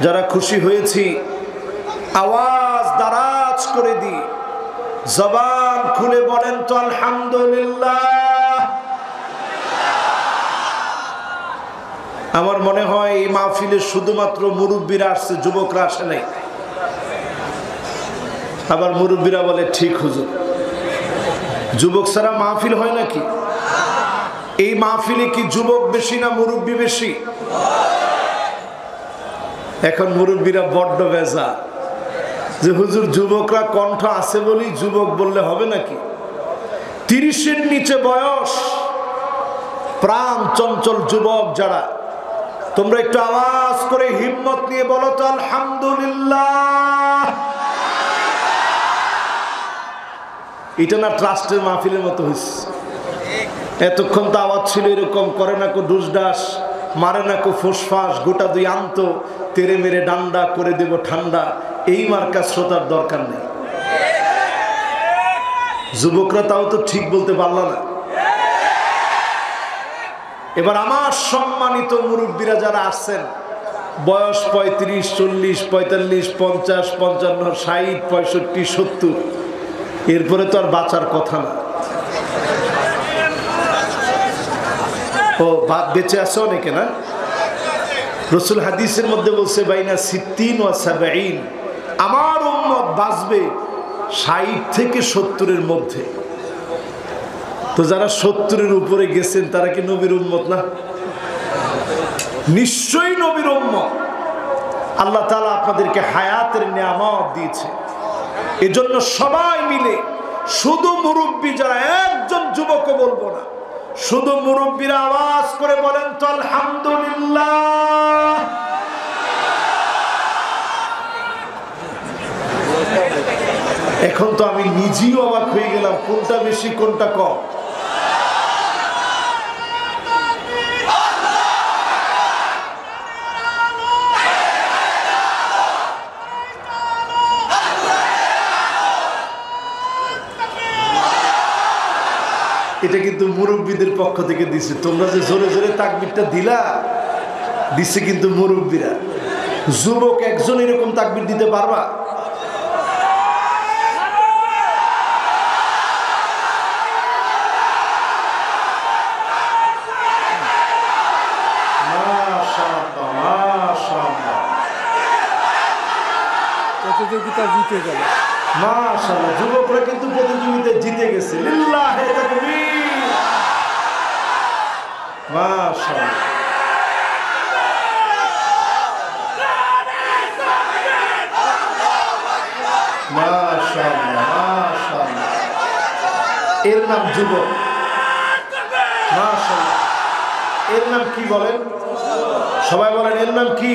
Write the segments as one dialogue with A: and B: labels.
A: যারা খুশি হয়েছি আওয়াজ দারাজ করে দি, জবান খুলে বলেন তো আলহামদুলিল্লাহ। আমার মনে হয় এই মাহফিলে শুধুমাত্র মুরব্বীরা আসছে, যুবকরা আসে নাই। আবার মুরব্বীরা বলে ঠিক হুজুর, যুবক ছাড়া মাহফিল হয় নাকি? এই মাহফিলে কি যুবক বেশি না মুরব্বী বেশি? এখন মুরব্বীরা বড্ড বেজা যে হুজুর যুবকরা কণ্ঠ আছে বলেই যুবক বললে হবে নাকি? 30-এর নিচে বয়স, প্রাণ চঞ্চল যুবক যারা, তোমরা একটু আওয়াজ করে হিম্মত নিয়ে বলো তো আলহামদুলিল্লাহ। এটা না ট্রাস্টের মাহফিলের মতো হয়েছে। এতক্ষণ তো আওয়াজ ছিল এরকম, করে না কো ডুসডাস, মারে না কো ফুসফাস, গোটা দুই আন্ত তেরে মেরে ডান্ডা করে দেব ঠান্ডা। এই মার্কা শ্রোতার দরকার নেই। যুবকরা তাও তো ঠিক বলতে পারল না। এবার আমার সম্মানিত মুরব্বীরা যারা আসছেন, বয়স 35, 40, 45, 50, 55, 60, 65, 70, এরপরে তো আর বাঁচার কথা না। ও বেঁচে আছে অনেকে না? রাসূল হাদিসের মধ্যে বলছে বাইনা 60 ওয়া 70, আমার উম্মত বাঁচবে 60 থেকে 70-এর মধ্যে। তো যারা 70-এর উপরে গেছেন তারা কি নবীর উম্মত না? নিশ্চয়ই নবীর উম্মত। আল্লাহ তাআলা আপনাদেরকে হায়াতের নিয়ামত দিয়েছে। এজন্য সবাই মিলে, শুধু মুরব্বী যারা, একজন যুবকও বলবো না, শুধু মুরব্বীরা আওয়াজ করে বলেন তো আলহামদুলিল্লাহ। এখন তো আমি নিজেও অবাক হয়ে গেলাম, কোনটা বেশি কোনটা কম। এটা কিন্তু মুরব্বীদের পক্ষ থেকে দিছে। তোমরা যে জোরে জোরে তাকবীরটা দিলা, দিছে কিন্তু মুরব্বীরা। যুবক একজন এরকম তাকবীর দিতে পারবা? মাশাআল্লাহ, মাশাআল্লাহ,
B: প্রতিযোগিতা জিতে গেল।
A: মাশাআল্লাহ, যুবকরা কিন্তু প্রতিযোগিতায় জিতে গেছে। লিল্লাহি তাকবীর। মাশাআল্লাহ, মাশাআল্লাহ, মাশাআল্লাহ। এর নাম যুবক। মাশাআল্লাহ, এর নাম কি বলেন? সবাই বলেন এর নাম কি?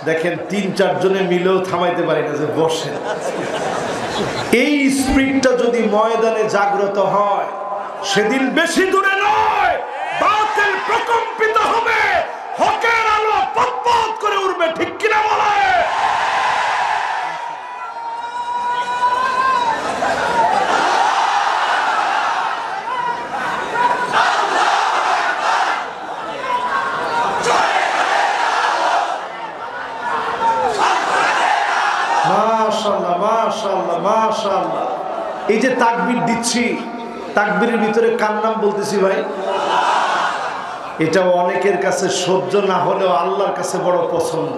A: দেখেন 3-4 জনে মিলেও থামাইতে পারি না যে বসেন। এই স্পিরিটটা যদি ময়দানে জাগ্রত হয়, সেদিন বেশি দূরে নয়, বাতিল প্রকম্পিত হবে, হকের আলো পতপত করে উঠবে। ঠিক কিনা বলে? মাশাআল্লাহ, মাশাআল্লাহ, মাশাআল্লাহ। এই যে তাকবীর দিচ্ছি, তাকবীরের ভিতরে কার নাম বলতেছি ভাই? এটা অনেকের কাছে সহ্য না হলেও আল্লাহর কাছে বড় পছন্দ।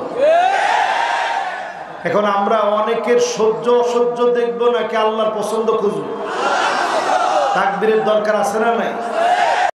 A: এখন আমরা অনেকের সহ্য অসহ্য দেখবো নাকি আল্লাহর পছন্দ খুঁজবো? তাকবীরের দরকার আছে না নাই?